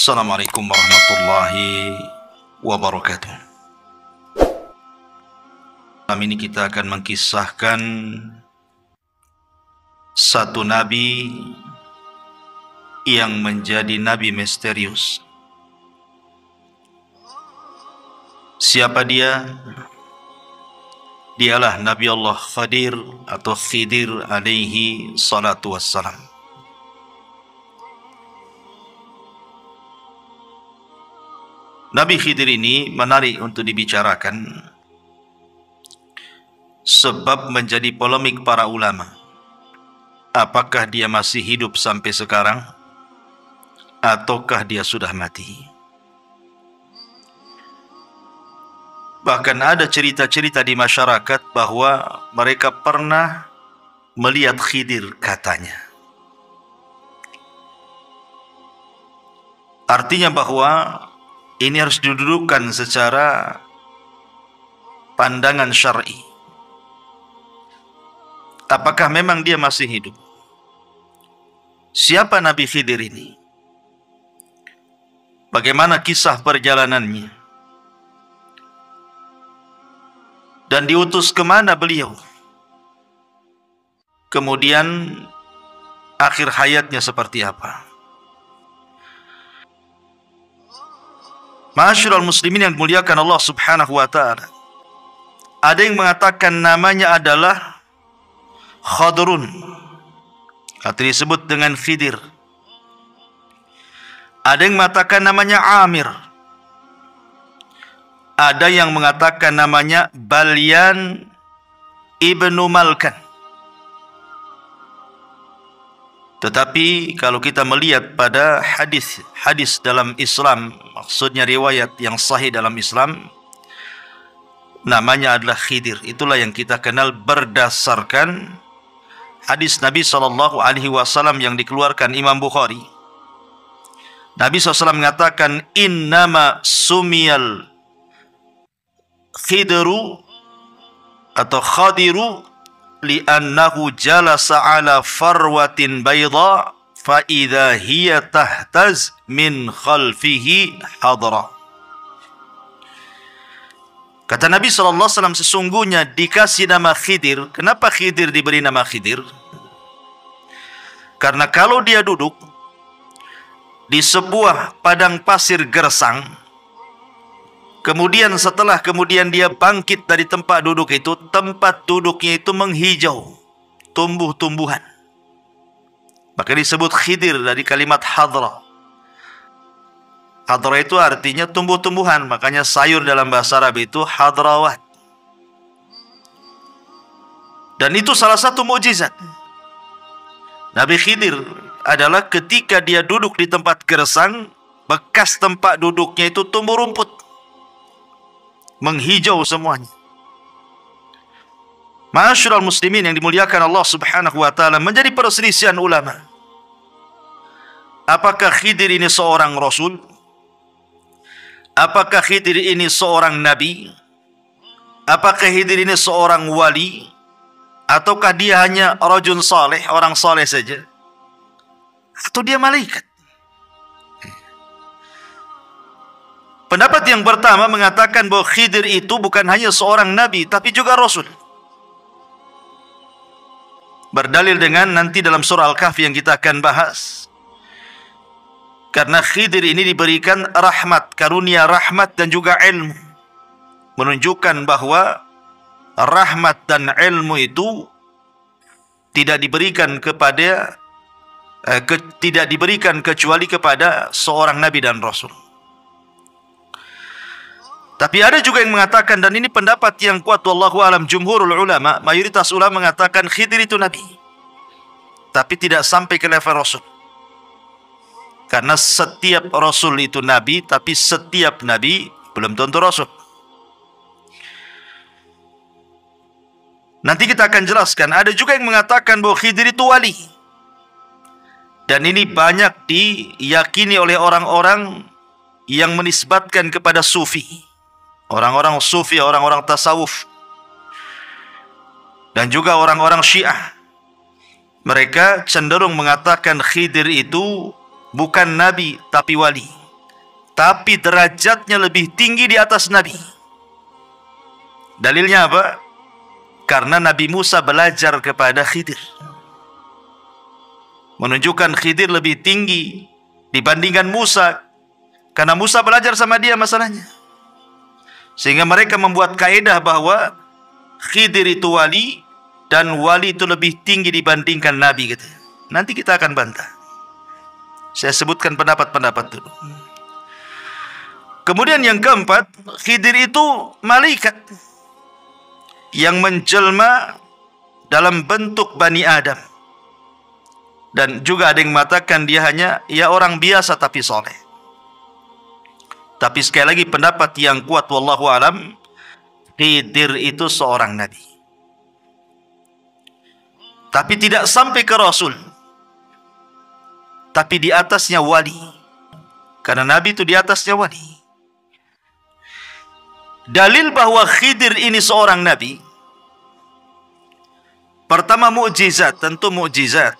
Assalamualaikum warahmatullahi wabarakatuh. Malam ini kita akan mengkisahkan satu nabi yang menjadi nabi misterius. Siapa dia? Dialah Nabi Allah Khadir atau Khidir alaihi salatu wassalam. Nabi Khidir ini menarik untuk dibicarakan sebab menjadi polemik para ulama. Apakah dia masih hidup sampai sekarang ataukah dia sudah mati? Bahkan ada cerita-cerita di masyarakat bahwa mereka pernah melihat Khidir katanya. Artinya bahwa ini harus didudukkan secara pandangan syar'i. Apakah memang dia masih hidup? Siapa Nabi Khidir ini? Bagaimana kisah perjalanannya? Dan diutus kemana beliau? Kemudian akhir hayatnya seperti apa? Ma'asyiral muslimin yang dimuliakan Allah Subhanahu wa taala. Ada yang mengatakan namanya adalah Khadrun, atau disebut dengan Khidir. Ada yang mengatakan namanya Amir. Ada yang mengatakan namanya Balyan ibnu Malkan. Tetapi kalau kita melihat pada hadis dalam Islam, maksudnya riwayat yang sahih dalam Islam, namanya adalah Khidir. Itulah yang kita kenal berdasarkan hadis Nabi SAW yang dikeluarkan Imam Bukhari. Nabi SAW mengatakan, innama sumiyal Khidru atau Khadiru li'annahu jalasa ala farwatin bayda fa idza hiya tahtaz min khalfihi hadra. Kata Nabi SAW, sesungguhnya dikasih nama Khidir. Kenapa Khidir diberi nama Khidir? Karena kalau dia duduk di sebuah padang pasir gersang, kemudian setelah dia bangkit dari tempat duduk itu, tempat duduknya itu menghijau, tumbuh-tumbuhan. Maka disebut Khidir dari kalimat hadra. Hadra itu artinya tumbuh-tumbuhan, makanya sayur dalam bahasa Arab itu hadrawat. Dan itu salah satu mukjizat Nabi Khidir adalah ketika dia duduk di tempat gersang, bekas tempat duduknya itu tumbuh rumput, menghijau semuanya. Ma'asyiral muslimin yang dimuliakan Allah Subhanahu wa taala, menjadi perselisihan ulama. Apakah Khidir ini seorang rasul? Apakah Khidir ini seorang nabi? Apakah Khidir ini seorang wali? Ataukah dia hanya rajul saleh, orang saleh saja? Atau dia malaikat? Pendapat yang pertama mengatakan bahwa Khidir itu bukan hanya seorang nabi, tapi juga rasul. Berdalil dengan nanti dalam surah Al-Kahfi yang kita akan bahas. Karena Khidir ini diberikan rahmat, karunia rahmat dan juga ilmu. Menunjukkan bahwa rahmat dan ilmu itu tidak diberikan kecuali kepada seorang nabi dan rasul. Tapi ada juga yang mengatakan, dan ini pendapat yang kuat wallahu alam, jumhurul ulama, mayoritas ulama mengatakan Khidir itu nabi, tapi tidak sampai ke level rasul. Karena setiap rasul itu nabi, tapi setiap nabi belum tentu rasul. Nanti kita akan jelaskan. Ada juga yang mengatakan bahwa Khidir itu wali. Dan ini banyak diyakini oleh orang-orang yang menisbatkan kepada sufi. Orang-orang sufi, orang-orang tasawuf. Dan juga orang-orang syiah. Mereka cenderung mengatakan Khidir itu bukan nabi tapi wali. tapi derajatnya lebih tinggi di atas Nabi. Dalilnya apa? Karena Nabi Musa belajar kepada Khidir, menunjukkan Khidir lebih tinggi dibandingkan Musa, karena Musa belajar sama dia masalahnya. Sehingga mereka membuat kaedah bahwa Khidir itu wali, dan wali itu lebih tinggi dibandingkan Nabi gitu. Nanti kita akan bantah. Saya sebutkan pendapat-pendapat dulu. Kemudian yang keempat, Khidir itu malaikat yang menjelma dalam bentuk Bani Adam. Dan juga ada yang mengatakan dia hanya orang biasa tapi soleh. Tapi sekali lagi pendapat yang kuat wallahu alam, Khidir itu seorang nabi. Tapi tidak sampai ke Rasul. Tapi di atasnya wali. Karena nabi itu di atasnya wali. Dalil bahwa Khidir ini seorang nabi. Pertama mukjizat, tentu mukjizat.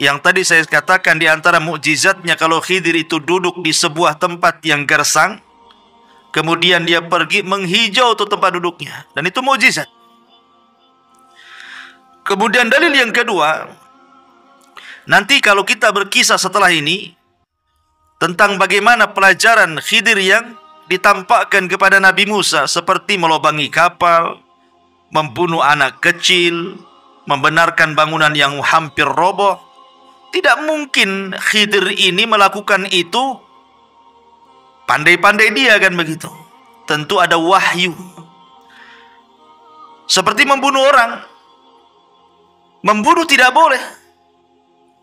Yang tadi saya katakan di antara mukjizatnya kalau Khidir itu duduk di sebuah tempat yang gersang, kemudian dia pergi menghijau tuh tempat duduknya, dan itu mukjizat. Kemudian dalil yang kedua, nanti kalau kita berkisah setelah ini tentang bagaimana pelajaran Khidir yang ditampakkan kepada Nabi Musa, seperti melobangi kapal, membunuh anak kecil, membenarkan bangunan yang hampir roboh. Tidak mungkin Khidir ini melakukan itu pandai-pandai dia kan begitu. Tentu ada wahyu. Seperti membunuh orang. Membunuh tidak boleh.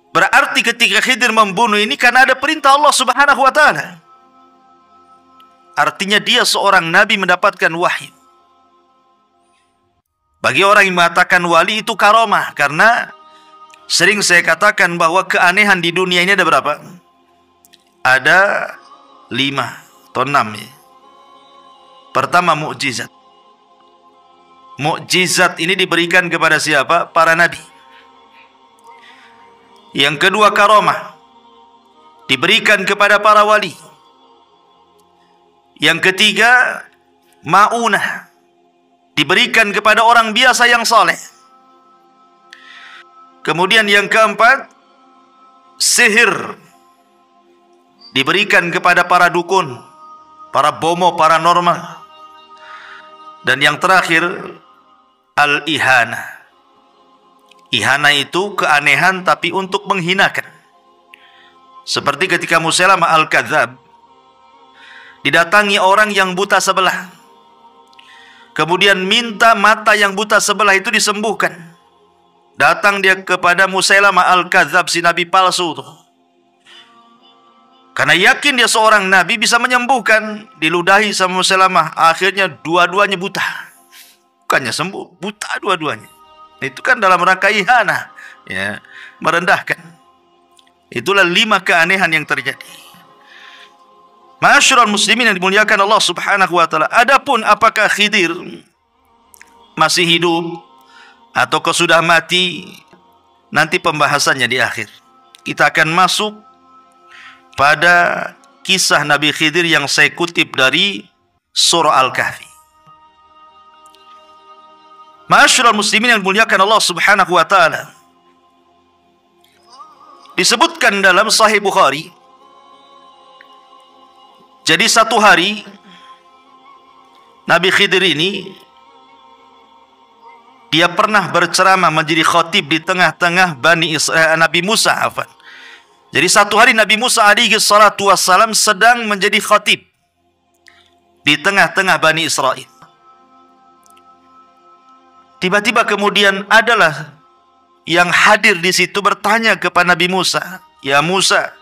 Berarti ketika Khidir membunuh ini karena ada perintah Allah Subhanahu wa taala. Artinya dia seorang nabi mendapatkan wahyu. Bagi orang yang mengatakan wali itu karomah, karena sering saya katakan bahwa keanehan di dunia ini ada berapa? Ada 5 atau 6 ya. Pertama mukjizat. Mukjizat ini diberikan kepada siapa? Para nabi. Yang kedua karomah, diberikan kepada para wali. Yang ketiga maunah, diberikan kepada orang biasa yang soleh. Kemudian yang keempat, sihir, diberikan kepada para dukun, para bomo paranormal. Dan yang terakhir, al-ihana. Ihana itu keanehan tapi untuk menghinakan. Seperti ketika Musailamah al-Kadzab didatangi orang yang buta sebelah, kemudian minta mata yang buta sebelah itu disembuhkan. Datang dia kepada Musailamah al-Kadzab, si nabi palsu itu. Karena yakin dia seorang nabi bisa menyembuhkan, diludahi sama Musailamah. Akhirnya dua-duanya buta. Bukannya sembuh, buta dua-duanya. Itu kan dalam rangka ihana, ya, merendahkan. Itulah 5 keanehan yang terjadi. Ma'asyiral muslimin yang dimuliakan Allah Subhanahu wa taala. Adapun apakah Khidir masih hidup atau sudah mati, nanti pembahasannya di akhir. Kita akan masuk pada kisah Nabi Khidir yang saya kutip dari surah Al-Kahfi. Ma'asyiral muslimin yang dimuliakan Allah Subhanahu wa taala. Disebutkan dalam Sahih Bukhari. Jadi satu hari Nabi Khidir ini dia pernah berceramah menjadi khatib di tengah-tengah Nabi Musa. Jadi satu hari Nabi Musa alaihi salatu wassalam sedang menjadi khatib di tengah-tengah Bani Israel. Tiba-tiba kemudian adalah yang hadir di situ bertanya kepada Nabi Musa, "Ya Musa,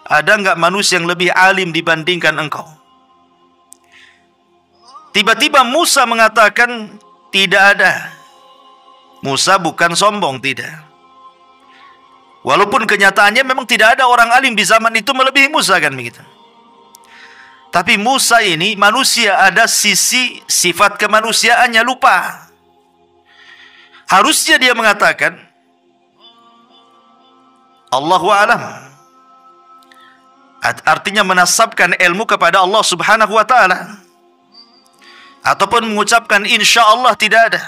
ada enggak manusia yang lebih alim dibandingkan engkau?" Tiba-tiba Musa mengatakan, "Tidak ada." Musa bukan sombong, tidak. Walaupun kenyataannya memang tidak ada orang alim di zaman itu melebihi Musa kan begitu. Tapi Musa ini manusia, ada sisi sifat kemanusiaannya lupa. Harusnya dia mengatakan, Allahu a'lam. Artinya menasabkan ilmu kepada Allah Subhanahu wa taala. Ataupun mengucapkan insya Allah tidak ada.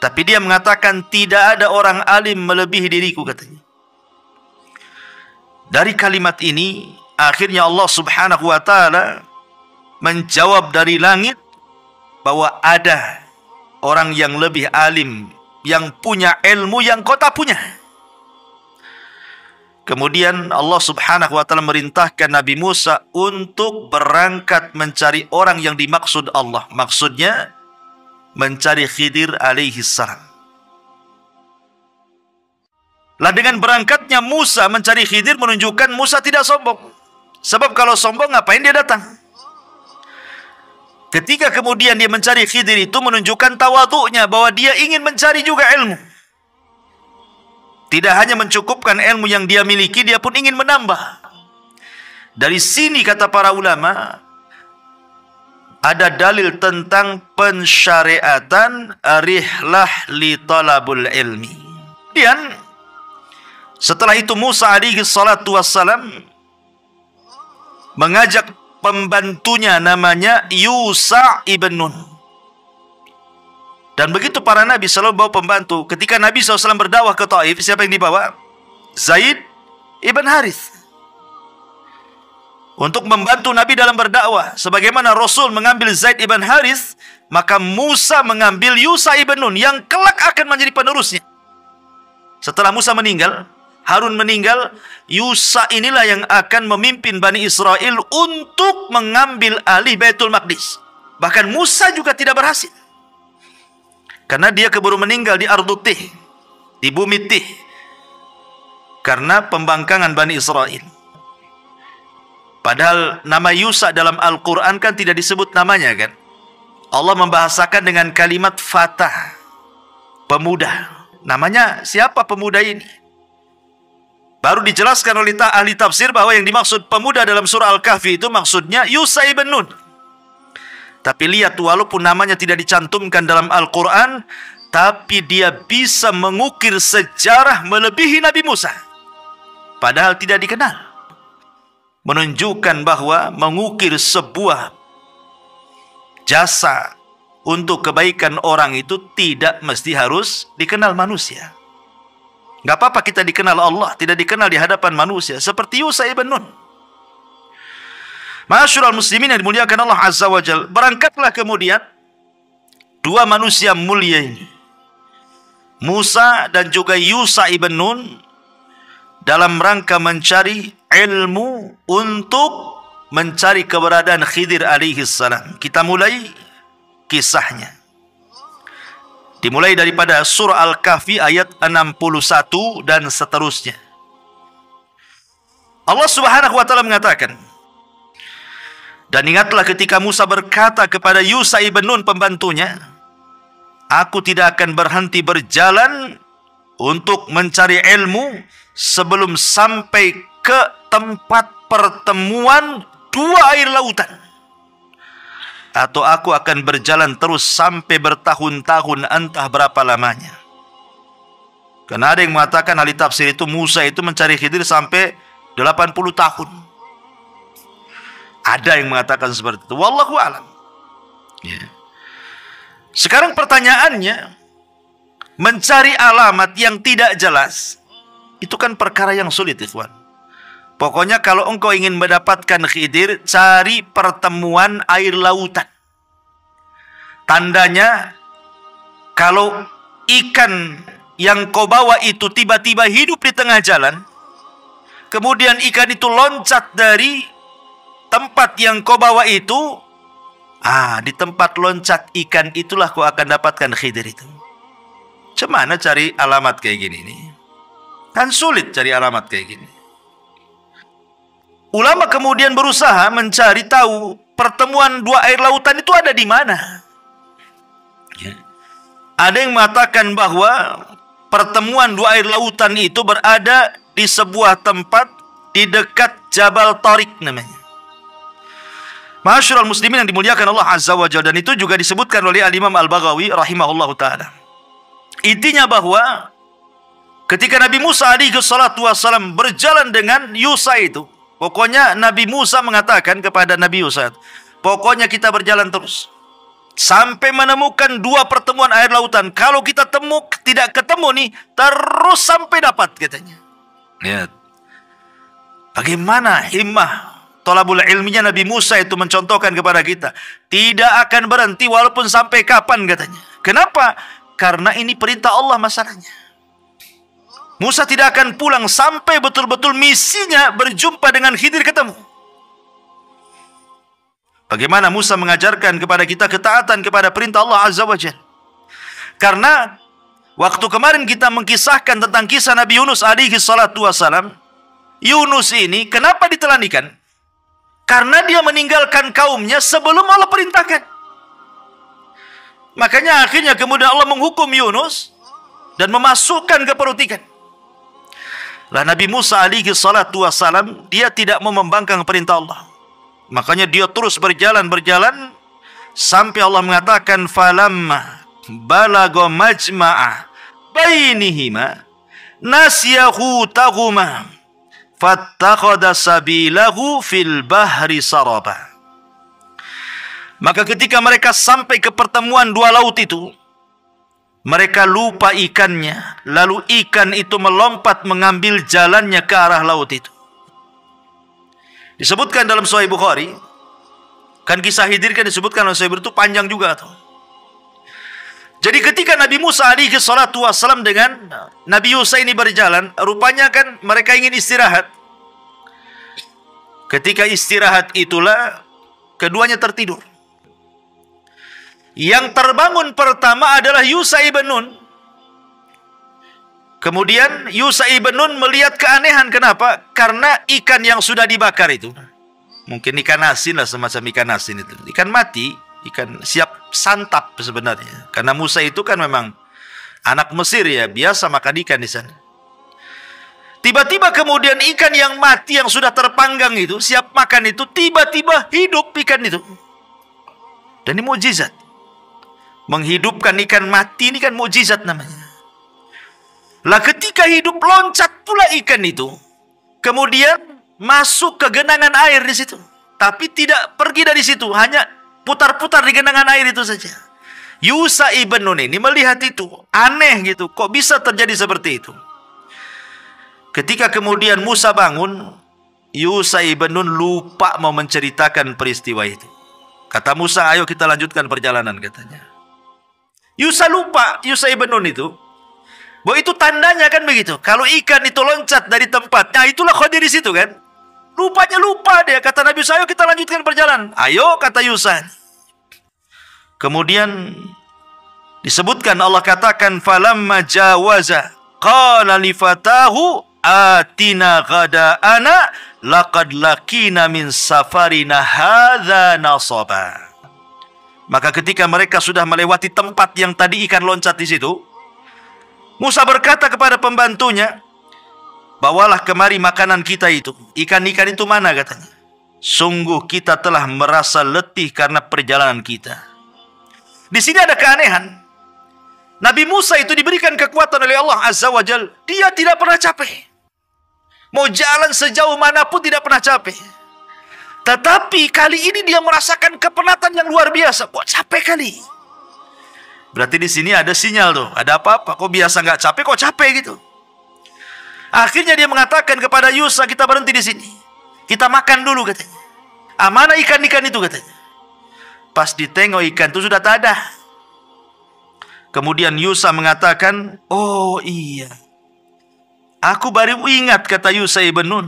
Tapi dia mengatakan tidak ada orang alim melebihi diriku, katanya. Dari kalimat ini akhirnya Allah Subhanahu wa taala menjawab dari langit bahwa ada orang yang lebih alim, yang punya ilmu yang kau tak punya. Kemudian Allah Subhanahu wa taala merintahkan Nabi Musa untuk berangkat mencari orang yang dimaksud Allah. Maksudnya mencari Khidir alaihi salam. Lah dengan berangkatnya Musa mencari Khidir menunjukkan Musa tidak sombong. Sebab kalau sombong ngapain dia datang? Ketika kemudian dia mencari Khidir itu menunjukkan tawadhu'nya, bahwa dia ingin mencari juga ilmu. Tidak hanya mencukupkan ilmu yang dia miliki, dia pun ingin menambah. Dari sini kata para ulama, ada dalil tentang pensyariatan rihlah li talabul ilmi. Dan setelah itu Musa alaihi salatu wassalam mengajak pembantunya namanya Yusha ibn Nun. Dan begitu para nabi selalu bawa pembantu. Ketika Nabi SAW berdakwah ke Taif, siapa yang dibawa? Zaid ibn Harith. Untuk membantu Nabi dalam berdakwah. Sebagaimana Rasul mengambil Zaid ibn Harith, maka Musa mengambil Yusha ibn Nun yang kelak akan menjadi penerusnya. Setelah Musa meninggal, Harun meninggal, Yusha inilah yang akan memimpin Bani Israel untuk mengambil alih Baitul Maqdis. Bahkan Musa juga tidak berhasil. Karena dia keburu meninggal di Ardut Tih, di bumi Tih, karena pembangkangan Bani Israel. Padahal nama Yusha dalam Al-Quran kan tidak disebut namanya kan. Allah membahasakan dengan kalimat fatah, pemuda. Namanya siapa pemuda ini? Baru dijelaskan oleh ahli tafsir bahwa yang dimaksud pemuda dalam surah Al-Kahfi itu maksudnya Yusha ibn Nun. Tapi lihat, walaupun namanya tidak dicantumkan dalam Al-Quran, tapi dia bisa mengukir sejarah melebihi Nabi Musa. Padahal tidak dikenal. Menunjukkan bahwa mengukir sebuah jasa untuk kebaikan orang itu tidak mesti harus dikenal manusia. Gak apa-apa kita dikenal Allah, tidak dikenal di hadapan manusia. Seperti Yusha ibn Nun. Ma'asyiral muslimin yang dimuliakan Allah Azza wa Jalla. Berangkatlah kemudian dua manusia mulia ini, Musa dan juga Yusha ibn Nun, dalam rangka mencari ilmu untuk mencari keberadaan Khidir alaihi salam. Kita mulai kisahnya. Dimulai daripada surah Al-Kahfi ayat 61 dan seterusnya. Allah Subhanahu wa taala mengatakan, dan ingatlah ketika Musa berkata kepada Yusha ibn Nun pembantunya, aku tidak akan berhenti berjalan untuk mencari ilmu sebelum sampai ke tempat pertemuan dua air lautan. Atau aku akan berjalan terus sampai bertahun-tahun, entah berapa lamanya. Karena ada yang mengatakan ahli tafsir itu Musa itu mencari Khidir sampai 80 tahun. Ada yang mengatakan seperti itu. Wallahu a'lam. Ya. Sekarang pertanyaannya, mencari alamat yang tidak jelas itu kan perkara yang sulit, ikhwan. Pokoknya kalau engkau ingin mendapatkan Khidir, cari pertemuan air lautan. Tandanya, kalau ikan yang kau bawa itu tiba-tiba hidup di tengah jalan, kemudian ikan itu loncat dari tempat yang kau bawa itu, di tempat loncat ikan itulah kau akan dapatkan Khidir itu. Cemana cari alamat kayak gini nih? Kan sulit cari alamat kayak gini. Ulama kemudian berusaha mencari tahu pertemuan dua air lautan itu ada di mana. Ya. Ada yang mengatakan bahwa pertemuan dua air lautan itu berada di sebuah tempat di dekat Jabal Tariq namanya. Ma'asyiral muslimin yang dimuliakan Allah Azza wa Jalla, dan itu juga disebutkan oleh Al-Imam Al-Baghawi rahimahullahu taala. Intinya bahwa ketika Nabi Musa alaihi salatu wassalam berjalan dengan Yusha itu, Pokoknya Nabi Musa mengatakan kepada Nabi Yusuf, pokoknya kita berjalan terus sampai menemukan 2 pertemuan air lautan. Kalau kita tidak ketemu nih, terus sampai dapat katanya. Lihat. Bagaimana himmah thalabul ilminya Nabi Musa itu mencontohkan kepada kita. Tidak akan berhenti walaupun sampai kapan katanya. Kenapa? Karena ini perintah Allah masalahnya. Musa tidak akan pulang sampai betul-betul misinya berjumpa dengan Khidir ketemu. Bagaimana Musa mengajarkan kepada kita ketaatan kepada perintah Allah Azza wa Jalla. Karena waktu kemarin kita mengkisahkan tentang kisah Nabi Yunus alaihi salatu wassalam. Yunus ini kenapa ditelanikan? Karena dia meninggalkan kaumnya sebelum Allah perintahkan. Makanya akhirnya kemudian Allah menghukum Yunus dan memasukkan ke perut ikan. Lah Nabi Musa alaihi salatu wassalam, dia tidak mau membangkang perintah Allah. Makanya dia terus berjalan sampai Allah mengatakan falamma balagha majma'a bainihima nasiyahu tahuma fattakhadha sabilahu fil bahri saraba. Maka ketika mereka sampai ke pertemuan 2 laut itu, mereka lupa ikannya. Lalu ikan itu melompat mengambil jalannya ke arah laut itu. Disebutkan dalam Sahih Bukhari. Kan kisah Khidir kan disebutkan dalam Sahih Bukhari itu panjang juga tuh. Jadi ketika Nabi Musa alaihi salatu wassalam dengan Nabi Yusuf ini berjalan, rupanya kan mereka ingin istirahat. Ketika istirahat itulah keduanya tertidur. Yang terbangun pertama adalah Yusha ibn Nun. Kemudian Yusha ibn Nun melihat keanehan. Kenapa? Karena ikan yang sudah dibakar itu, mungkin ikan asin lah, semacam ikan asin itu, ikan mati, ikan siap santap sebenarnya. Karena Musa itu kan memang anak Mesir ya, biasa makan ikan di sana. Tiba-tiba kemudian ikan yang mati yang sudah terpanggang itu, siap makan itu, tiba-tiba hidup ikan itu. Dan ini mukjizat. Menghidupkan ikan mati ini kan mukjizat namanya. Lah ketika hidup loncat pula ikan itu. Kemudian masuk ke genangan air di situ. Tapi tidak pergi dari situ, hanya putar-putar di genangan air itu saja. Yusha ibn Nun ini melihat itu, aneh gitu, kok bisa terjadi seperti itu. Ketika kemudian Musa bangun, Yusha ibn Nun lupa mau menceritakan peristiwa itu. Kata Musa, ayo kita lanjutkan perjalanan katanya. Yusha lupa, Yusha ibn Nun itu, bahwa itu tandanya kan begitu. Kalau ikan itu loncat dari tempatnya, itulah Khidir di situ kan. Rupanya lupa dia. Kata Nabi Yusha, ayo kita lanjutkan perjalanan. Ayo, kata Yusha. Kemudian disebutkan Allah katakan falamma jawaza qala li fatahu atina ghada'ana laqad laqina min safarina hadza nasaba. Maka ketika mereka sudah melewati tempat yang tadi ikan loncat di situ, Musa berkata kepada pembantunya, bawalah kemari makanan kita itu. Ikan-ikan itu mana katanya? Sungguh kita telah merasa letih karena perjalanan kita. Di sini ada keanehan. Nabi Musa itu diberikan kekuatan oleh Allah Azza wa Jalla. Dia tidak pernah capek. Mau jalan sejauh manapun tidak pernah capek. Tetapi kali ini dia merasakan kepenatan yang luar biasa. Kok capek kali? Berarti di sini ada sinyal tuh. Ada apa-apa? Kok biasa nggak capek? Kok capek gitu? Akhirnya dia mengatakan kepada Yusha, kita berhenti di sini. Kita makan dulu katanya. Mana ikan-ikan itu katanya. Pas ditengok ikan itu sudah tak ada. Kemudian Yusha mengatakan, oh iya. Aku baru ingat, kata Yusha ibn Nun.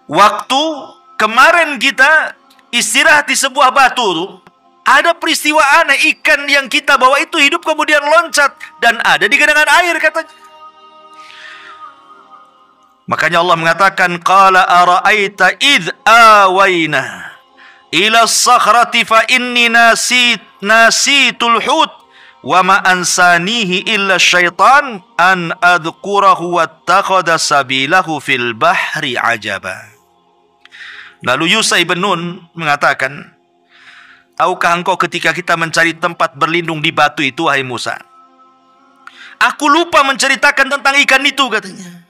Waktu kemarin kita istirahat di sebuah batu tuh, ada peristiwa aneh, ikan yang kita bawa itu hidup kemudian loncat dan ada di genangan air katanya. Makanya Allah mengatakan qala ara'aita id awaina ila as-sakhrati fa inni nasitul hut wa ma ansanihi illa syaitan an adhkurahu wattakhadha sabilahu fil bahri ajaba. Lalu Yusha ibn Nun mengatakan, tahukah engkau ketika kita mencari tempat berlindung di batu itu, wahai Musa? Aku lupa menceritakan tentang ikan itu katanya.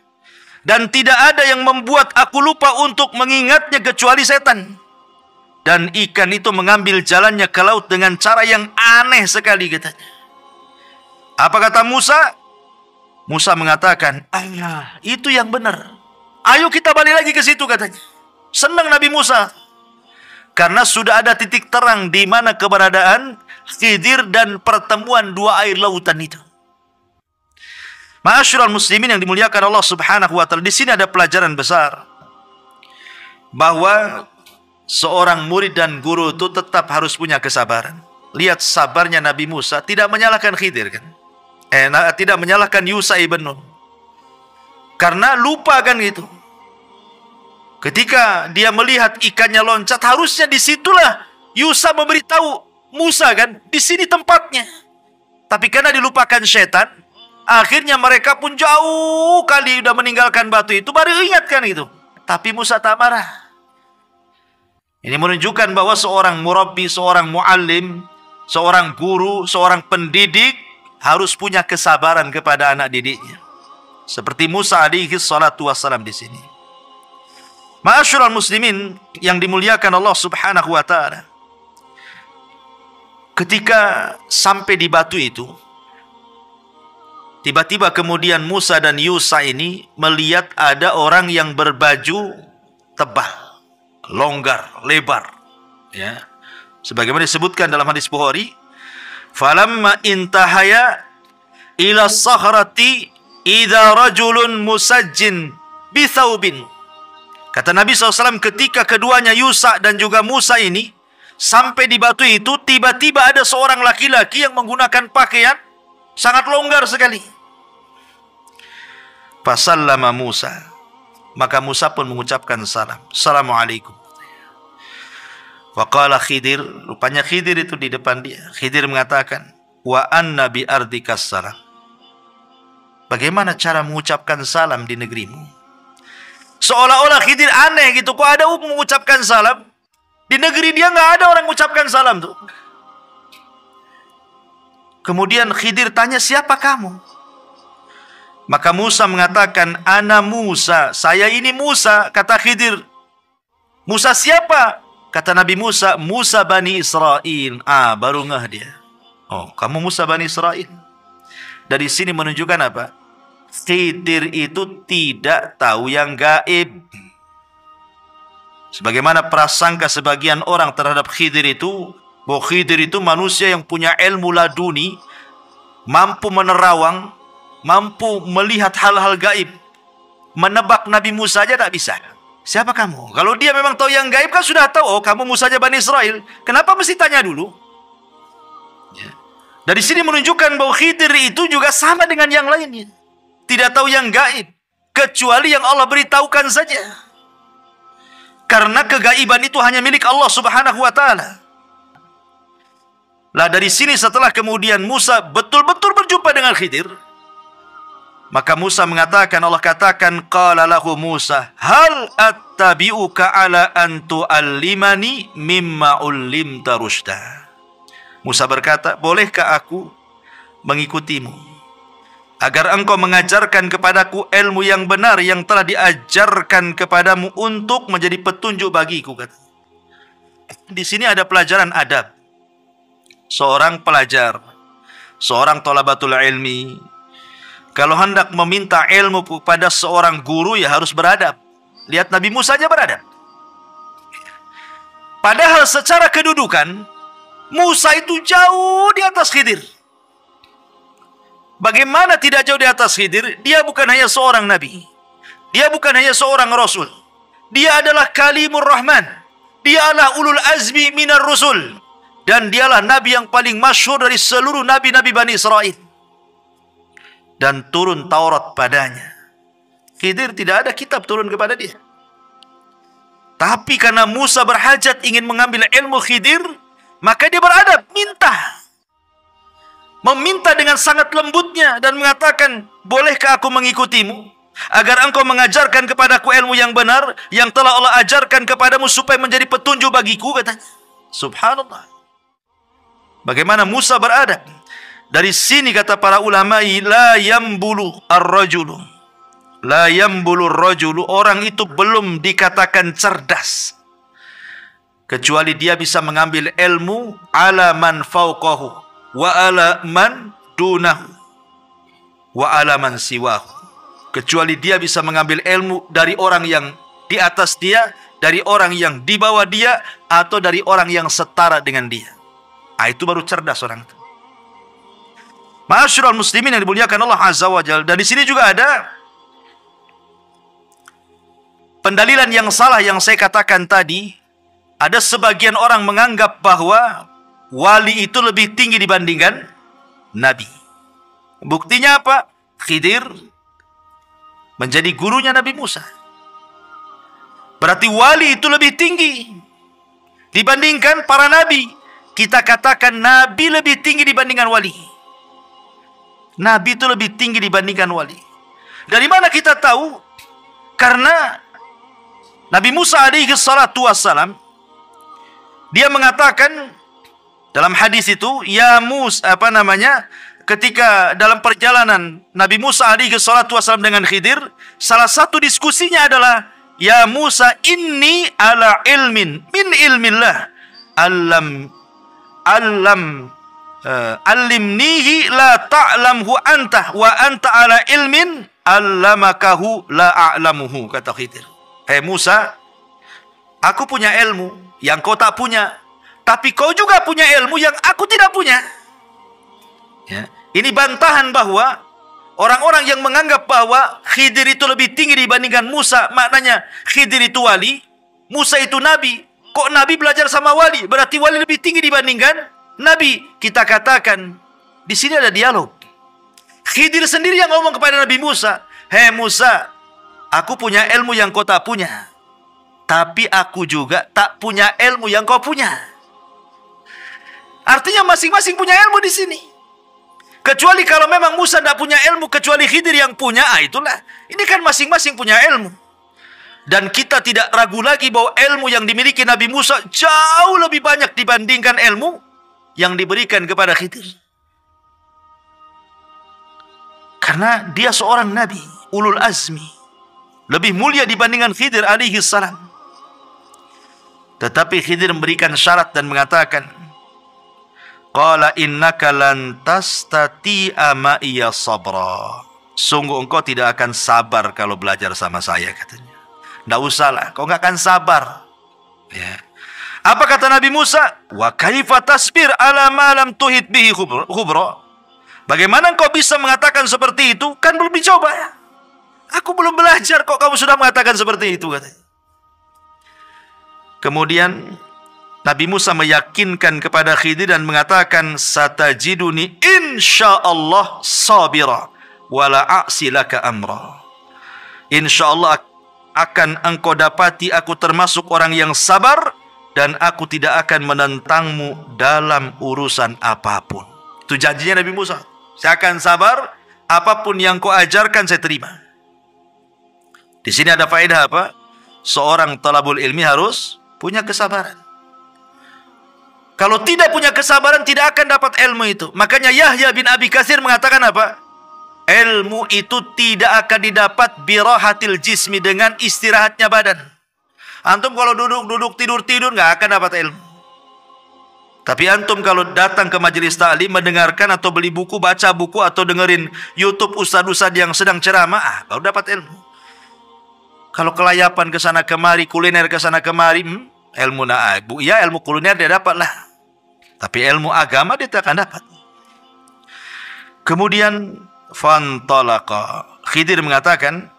Dan tidak ada yang membuat aku lupa untuk mengingatnya kecuali setan. Dan ikan itu mengambil jalannya ke laut dengan cara yang aneh sekali katanya. Apa kata Musa? Musa mengatakan, itu yang benar. Ayo kita balik lagi ke situ katanya. Senang Nabi Musa. Karena sudah ada titik terang di mana keberadaan Khidir dan pertemuan dua air lautan itu. Ma'asyiral muslimin yang dimuliakan Allah Subhanahu wa taala, di sini ada pelajaran besar bahwa seorang murid dan guru itu tetap harus punya kesabaran. Lihat sabarnya Nabi Musa, tidak menyalahkan Khidir kan? Tidak menyalahkan Yusha ibn Nun. Karena lupa kan gitu. Ketika dia melihat ikannya loncat, harusnya disitulah Yusha memberitahu Musa kan, di sini tempatnya. Tapi karena dilupakan setan, akhirnya mereka pun jauh kali udah meninggalkan batu itu, baru ingatkan itu. Tapi Musa tak marah. Ini menunjukkan bahwa seorang murabbi, seorang muallim, seorang guru, seorang pendidik harus punya kesabaran kepada anak didiknya. Seperti Musa alaihi salatu wassalam di sini. Ma'asyiral muslimin yang dimuliakan Allah Subhanahu wa taala. Ketika sampai di batu itu, tiba-tiba kemudian Musa dan Yusha ini melihat ada orang yang berbaju tebal, longgar, lebar. Ya. Sebagaimana disebutkan dalam hadis Bukhari, falamma intahaya ila sakhrati idza rajulun musajjin bi thawbin. Kata Nabi SAW, ketika keduanya Yusha dan juga Musa ini sampai di batu itu, tiba-tiba ada seorang laki-laki yang menggunakan pakaian sangat longgar sekali. Fasallama Musa, maka Musa pun mengucapkan salam. Assalamualaikum. Waqala Khidir, rupanya Khidir itu di depan dia. Khidir mengatakan, wa anna bi ardikas salam. Bagaimana cara mengucapkan salam di negerimu? Seolah-olah Khidir aneh gitu, kok ada hukum mengucapkan salam? Di negeri dia nggak ada orang mengucapkan salam tuh. Kemudian Khidir tanya, siapa kamu? Maka Musa mengatakan, ana Musa, saya ini Musa. Kata Khidir, Musa siapa? Kata Nabi Musa, Musa Bani Israel. Baru ngeh dia. Oh, kamu Musa Bani Israel. Dari sini menunjukkan apa? Khidir itu tidak tahu yang gaib. Sebagaimana prasangka sebagian orang terhadap Khidir itu, bahwa Khidir itu manusia yang punya ilmu laduni, mampu menerawang, mampu melihat hal-hal gaib. Menebak Nabi Musa aja tak bisa. Siapa kamu? Kalau dia memang tahu yang gaib kan sudah tahu, oh kamu Musa Bani Israel. Kenapa mesti tanya dulu? Ya. Dari sini menunjukkan bahwa Khidir itu juga sama dengan yang lainnya. Tidak tahu yang gaib, kecuali yang Allah beritahukan saja. Karena kegaiban itu hanya milik Allah Subhanahu wa taala. Lah dari sini setelah kemudian Musa betul-betul berjumpa dengan Khidir, maka Musa mengatakan, Allah katakan, qala lahu Musa, hal attabi'uka ala an tu'allimani mimma ullimta rusyda. Musa berkata, bolehkah aku mengikutimu agar engkau mengajarkan kepadaku ilmu yang benar yang telah diajarkan kepadamu untuk menjadi petunjuk bagiku. Kata. Di sini ada pelajaran adab. Seorang pelajar, seorang thalabatul ilmi, kalau hendak meminta ilmu kepada seorang guru ya harus beradab. Lihat Nabi Musa aja beradab. Padahal secara kedudukan Musa itu jauh di atas Khidir. Bagaimana tidak jauh di atas Khidir? Dia bukan hanya seorang nabi. Dia bukan hanya seorang rasul. Dia adalah kalimur rahman. Dia adalah ulul azmi minar rusul. Dan dialah nabi yang paling masyhur dari seluruh nabi-nabi Bani Israel. Dan turun Taurat padanya. Khidir tidak ada kitab turun kepada dia. Tapi karena Musa berhajat ingin mengambil ilmu Khidir, maka dia beradab, meminta dengan sangat lembutnya dan mengatakan, bolehkah aku mengikutimu agar engkau mengajarkan kepadaku ilmu yang benar yang telah Allah ajarkan kepadamu supaya menjadi petunjuk bagiku, katanya. Subhanallah. Bagaimana Musa beradab. Dari sini kata para ulama, la yambulu ar-rajulu, la yambulur rajulu, orang itu belum dikatakan cerdas kecuali dia bisa mengambil ilmu ala man fauqahu wa ala man dunahu wa ala man siwahu, kecuali dia bisa mengambil ilmu dari orang yang di atas dia, dari orang yang di bawah dia, atau dari orang yang setara dengan dia. Itu baru cerdas orang itu. Ma'asyiral muslimin yang dimuliakan Allah Azza wa Jalla. Dan di sini juga ada pendalilan yang salah yang saya katakan tadi. Ada sebagian orang menganggap bahwa wali itu lebih tinggi dibandingkan nabi. Buktinya apa? Khidir menjadi gurunya Nabi Musa. Berarti wali itu lebih tinggi dibandingkan para nabi. Kita katakan nabi lebih tinggi dibandingkan wali. Nabi itu lebih tinggi dibandingkan wali. Dari mana kita tahu? Karena Nabi Musa alaihi salatu wassalam, dia mengatakan dalam hadis itu, ya Musa, ketika dalam perjalanan Nabi Musa alaihi salatu wassalam dengan Khidir, salah satu diskusinya adalah, ya Musa, inni ala ilmin min ilmillah, allimnihi la ta'lamhu anta wa anta ala ilmin allamakahu la a'lamuhu, kata Khidir. Musa, aku punya ilmu yang kau tak punya, tapi kau juga punya ilmu yang aku tidak punya. Ya. Ini bantahan bahwa orang-orang yang menganggap bahwa Khidir itu lebih tinggi dibandingkan Musa, maknanya Khidir itu wali, Musa itu nabi. Kok nabi belajar sama wali? Berarti wali lebih tinggi dibandingkan nabi. Kita katakan di sini ada dialog. Khidir sendiri yang ngomong kepada Nabi Musa, Musa, aku punya ilmu yang kau tak punya, tapi aku juga tak punya ilmu yang kau punya. Artinya masing-masing punya ilmu di sini. Kecuali kalau memang Musa tidak punya ilmu kecuali Khidir yang punya, itulah. Ini kan masing-masing punya ilmu. Dan kita tidak ragu lagi bahwa ilmu yang dimiliki Nabi Musa jauh lebih banyak dibandingkan ilmu yang diberikan kepada Khidir. Karena dia seorang nabi, ulul azmi, lebih mulia dibandingkan Khidir alaihi salam. Tetapi Khidir memberikan syarat dan mengatakan, qala innaka lan tastati'a ma'iya sabra. Sungguh engkau tidak akan sabar kalau belajar sama saya, katanya. Tidak usahlah, kau nggak akan sabar. Ya. Apa kata Nabi Musa? Wa kaifa tasbir ala ma lam tuhit bihi khubra. Bagaimana engkau bisa mengatakan seperti itu? Kan belum dicoba ya. Aku belum belajar kok kamu sudah mengatakan seperti itu, katanya. Kemudian Nabi Musa meyakinkan kepada Khidir dan mengatakan, satajiduni insyaallah sabira wala a'si laka amra. Insyaallah akan engkau dapati aku termasuk orang yang sabar dan aku tidak akan menentangmu dalam urusan apapun. Itu janjinya Nabi Musa. Saya akan sabar, apapun yang kau ajarkan saya terima. Di sini ada faedah apa? Seorang talabul ilmi harus punya kesabaran. Kalau tidak punya kesabaran, tidak akan dapat ilmu itu. Makanya Yahya bin Abi Katsir mengatakan apa? Ilmu itu tidak akan didapat birahatil jismi, dengan istirahatnya badan. Antum kalau duduk-duduk, tidur-tidur, nggak akan dapat ilmu. Tapi antum kalau datang ke majelis ta'lim, mendengarkan atau beli buku, baca buku, atau dengerin YouTube ustadz-ustadz yang sedang ceramah, baru dapat ilmu. Kalau kelayapan ke sana kemari, kuliner ke sana kemari, ilmu ya ilmu kuliner dia dapat lah. Tapi ilmu agama dia tak akan dapat. Kemudian fantalaqa. Khidir mengatakan,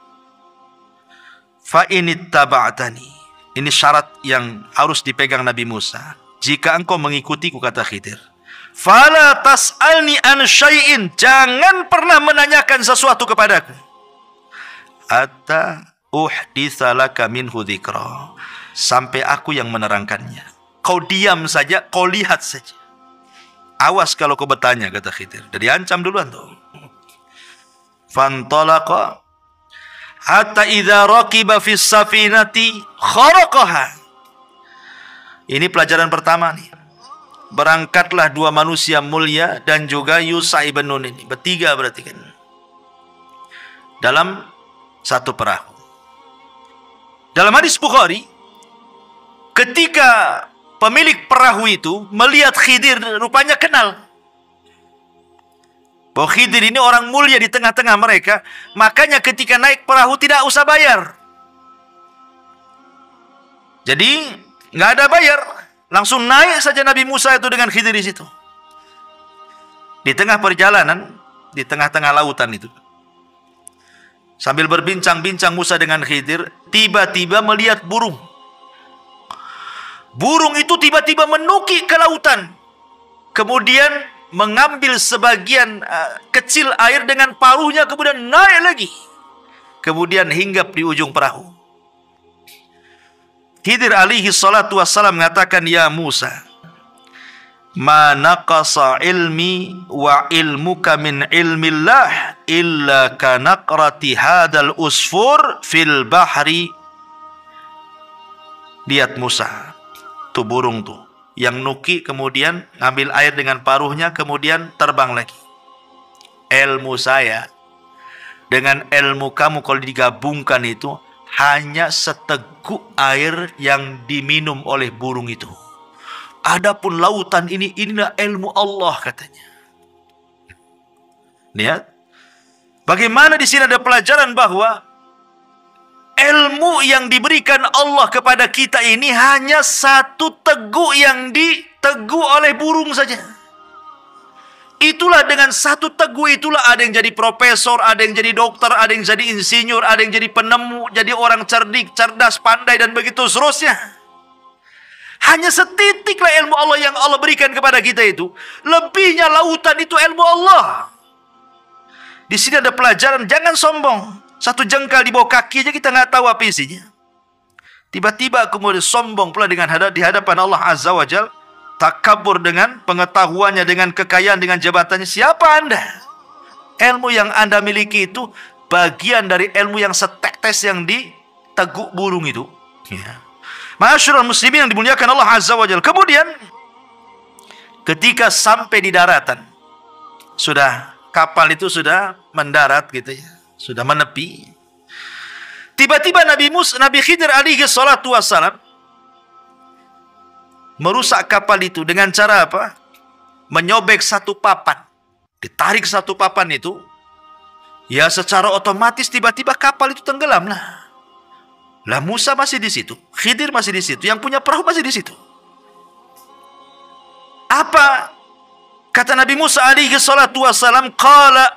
fa inittaba'tani. Ini syarat yang harus dipegang Nabi Musa. Jika engkau mengikutiku, kata Khidir, fala tas'alni an syai'in, jangan pernah menanyakan sesuatu kepadaku, hatta uhditsa laka minhu dzikra, sampai aku yang menerangkannya. Kau diam saja, kau lihat saja. Awas kalau kau bertanya, kata Khidir. Jadi ancam duluan tuh. Fantalaqa hatta idza raqiba fis safinati kharaqaha. Ini pelajaran pertama nih. Berangkatlah dua manusia mulia dan juga Yusha ibn Nun ini. Bertiga berarti kan. Dalam satu perahu. Dalam hadis Bukhari, ketika pemilik perahu itu melihat Khidir, rupanya kenal bahwa Khidir ini orang mulia di tengah-tengah mereka, makanya ketika naik perahu tidak usah bayar. Jadi nggak ada bayar, langsung naik saja Nabi Musa itu dengan Khidir di situ. Di tengah perjalanan, di tengah-tengah lautan itu, sambil berbincang-bincang Musa dengan Khidir, tiba-tiba melihat burung. Burung itu tiba-tiba menukik ke lautan. Kemudian mengambil sebagian kecil air dengan paruhnya, kemudian naik lagi. Kemudian hinggap di ujung perahu. Khidir alaihi salatu wassalam mengatakan, "Ya Musa, ma naqasa ilmi wa ilmuka min ilmillah illa kanaqrati hadal usfur fil bahri." Lihat Musa, tuh burung tuh yang nuki, kemudian ngambil air dengan paruhnya, kemudian terbang lagi. Ilmu saya dengan ilmu kamu kalau digabungkan itu hanya seteguk air yang diminum oleh burung itu. Adapun lautan ini, inilah ilmu Allah katanya. Lihat, bagaimana di sini ada pelajaran bahwa ilmu yang diberikan Allah kepada kita ini hanya satu teguk yang diteguk oleh burung saja. Itulah dengan satu teguk itulah ada yang jadi profesor, ada yang jadi dokter, ada yang jadi insinyur, ada yang jadi penemu, jadi orang cerdik, cerdas, pandai, dan begitu seterusnya. Hanya setitiklah ilmu Allah yang Allah berikan kepada kita itu. Lebihnya lautan itu ilmu Allah. Di sini ada pelajaran, jangan sombong. Satu jengkal di bawah kaki aja kita nggak tahu apa isinya. Tiba-tiba kemudian sombong pula di hadapan Allah Azza wa Jal. Takabur dengan pengetahuannya, dengan kekayaan, dengan jabatannya. Siapa Anda? Ilmu yang Anda miliki itu bagian dari ilmu yang setetes yang diteguk burung itu. Ya. Ma'asyiral muslimin yang dimuliakan Allah Azza wa Jalla. Kemudian ketika sampai di daratan, sudah kapal itu sudah mendarat gitu ya, sudah menepi. Tiba-tiba Nabi Khidir alaihi salatu wassalam merusak kapal itu dengan cara apa? Menyobek satu papan. Ditarik satu papan itu, ya secara otomatis tiba-tiba kapal itu tenggelam lah. Lah Musa masih di situ, Khidir masih di situ, yang punya perahu masih di situ. Apa kata Nabi Musa alaihi salatu wassalam? Qala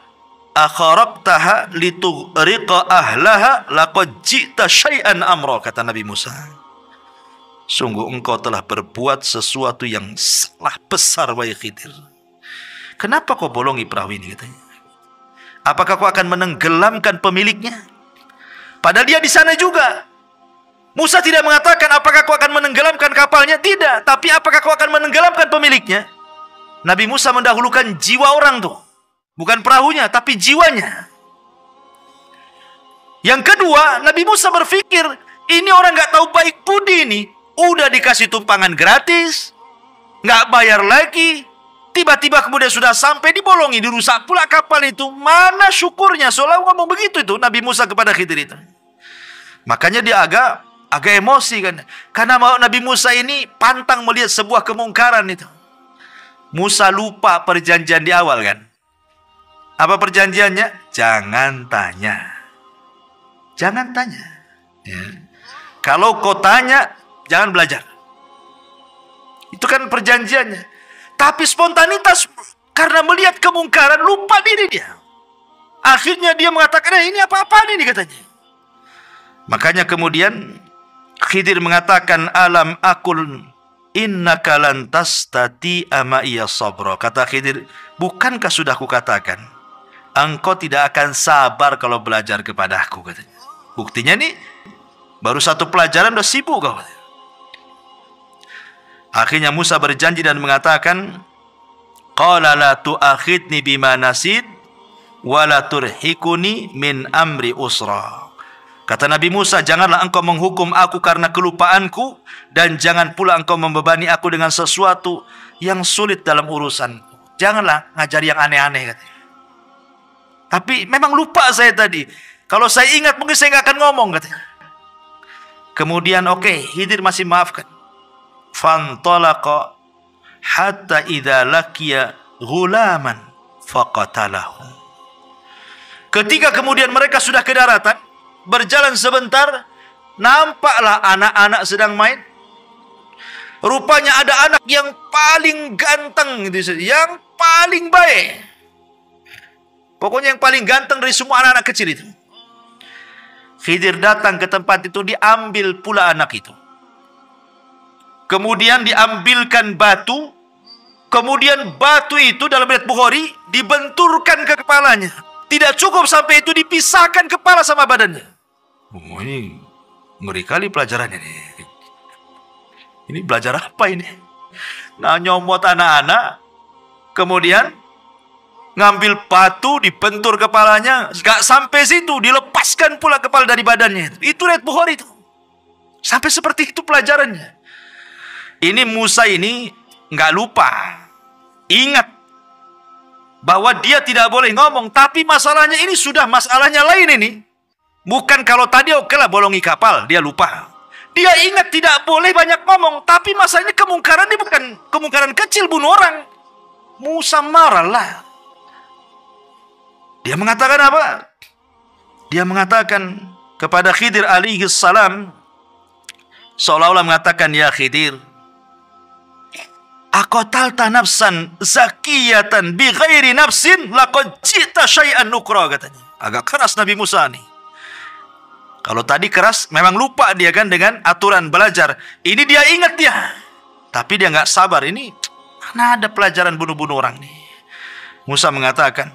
akharabtaha litughriqa ahlaha laqad ji'ta syai'an amra, kata Nabi Musa. Sungguh engkau telah berbuat sesuatu yang salah besar, wahai Khidir. Kenapa kau bolongi perahu ini, katanya? Apakah kau akan menenggelamkan pemiliknya? Padahal dia di sana juga. Musa tidak mengatakan apakah kau akan menenggelamkan kapalnya, tidak. Tapi apakah kau akan menenggelamkan pemiliknya? Nabi Musa mendahulukan jiwa orang tuh. Bukan perahunya, tapi jiwanya. Yang kedua, Nabi Musa berpikir, ini orang nggak tahu baik budi ini. Udah dikasih tumpangan gratis, nggak bayar lagi. Tiba-tiba kemudian sudah sampai dibolongi, dirusak pula kapal itu. Mana syukurnya? Seolah ngomong begitu itu Nabi Musa kepada Khidir itu. Makanya dia agak emosi kan. Karena Nabi Musa ini pantang melihat sebuah kemungkaran itu. Musa lupa perjanjian di awal kan. Apa perjanjiannya? Jangan tanya. Jangan tanya. Ya. Kalau kau tanya, jangan belajar. Itu kan perjanjiannya. Tapi spontanitas, karena melihat kemungkaran, lupa diri dia. Akhirnya dia mengatakan, ini apa-apaan ini, katanya. Makanya kemudian Khidir mengatakan, alam akul innaka lan tastati'a ma'iya sabra. Kata Khidir, bukankah sudah kukatakan, engkau tidak akan sabar kalau belajar kepadaku, katanya. Buktinya nih, baru satu pelajaran udah sibuk kau. Akhirnya Musa berjanji dan mengatakan, qala la tu'akhidni bima nasid wa la turhikuni min amri usra. Kata Nabi Musa, janganlah engkau menghukum aku karena kelupaanku, dan jangan pula engkau membebani aku dengan sesuatu yang sulit dalam urusanku. Janganlah ngajar yang aneh-aneh, katanya. Tapi memang lupa saya tadi. Kalau saya ingat mungkin saya nggak akan ngomong katanya. Kemudian Khidir masih maafkan. Fantalaqa hatta idza laqiya ghulaman faqatalahu. Ketika kemudian mereka sudah ke daratan, berjalan sebentar, nampaklah anak-anak sedang main. Rupanya ada anak yang paling ganteng, yang paling baik. Pokoknya yang paling ganteng dari semua anak-anak kecil itu. Khidir datang ke tempat itu, diambil pula anak itu. Kemudian diambilkan batu. Kemudian batu itu dalam riwayat Bukhari dibenturkan ke kepalanya. Tidak cukup sampai itu, dipisahkan kepala sama badannya. Oh, ini ngeri kali pelajarannya nih. Ini belajar apa ini? Nah, nyomot anak-anak, kemudian ngambil batu, dibentur kepalanya, gak sampai situ, dilepaskan pula kepala dari badannya. Itu riwayat Bukhari itu. Sampai seperti itu pelajarannya. Ini Musa ini nggak lupa, ingat bahwa dia tidak boleh ngomong. Tapi masalahnya ini sudah masalahnya lain ini. Bukan kalau tadi lah bolongi kapal, dia lupa. Dia ingat tidak boleh banyak ngomong. Tapi masalahnya kemungkaran ini bukan kemungkaran kecil, bunuh orang. Musa marahlah. Dia mengatakan apa? Dia mengatakan kepada Khidir alaihi salam, seolah-olah mengatakan, ya Khidir, aqatalta nafsan zakiyatan bi ghairi nafsin laqad ji'ta syai'an nukra, katanya. Agak keras Nabi Musa nih. Kalau tadi keras, memang lupa dia kan dengan aturan belajar. Ini dia ingat dia. Tapi dia nggak sabar. Ini mana ada pelajaran bunuh-bunuh orang nih. Musa mengatakan,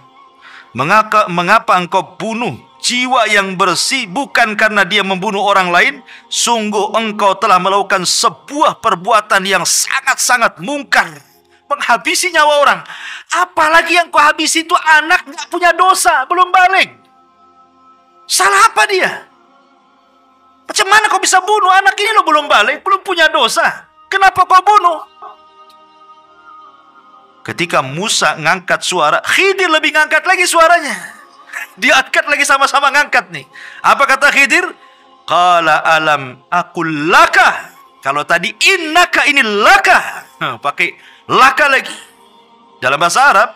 mengapa engkau bunuh jiwa yang bersih bukan karena dia membunuh orang lain? Sungguh engkau telah melakukan sebuah perbuatan yang sangat-sangat mungkar, menghabisi nyawa orang. Apalagi yang kau habisi itu anak nggak punya dosa, belum balik. Salah apa dia? Macam mana kau bisa bunuh anak ini? Lo belum balik, belum punya dosa. Kenapa kau bunuh? Ketika Musa ngangkat suara, Khidir lebih ngangkat lagi suaranya. Diangkat lagi, sama-sama ngangkat nih. Apa kata Khidir? Qala alam aqul laka. Kalau tadi innaka, ini laka. Pakai laka lagi. Dalam bahasa Arab,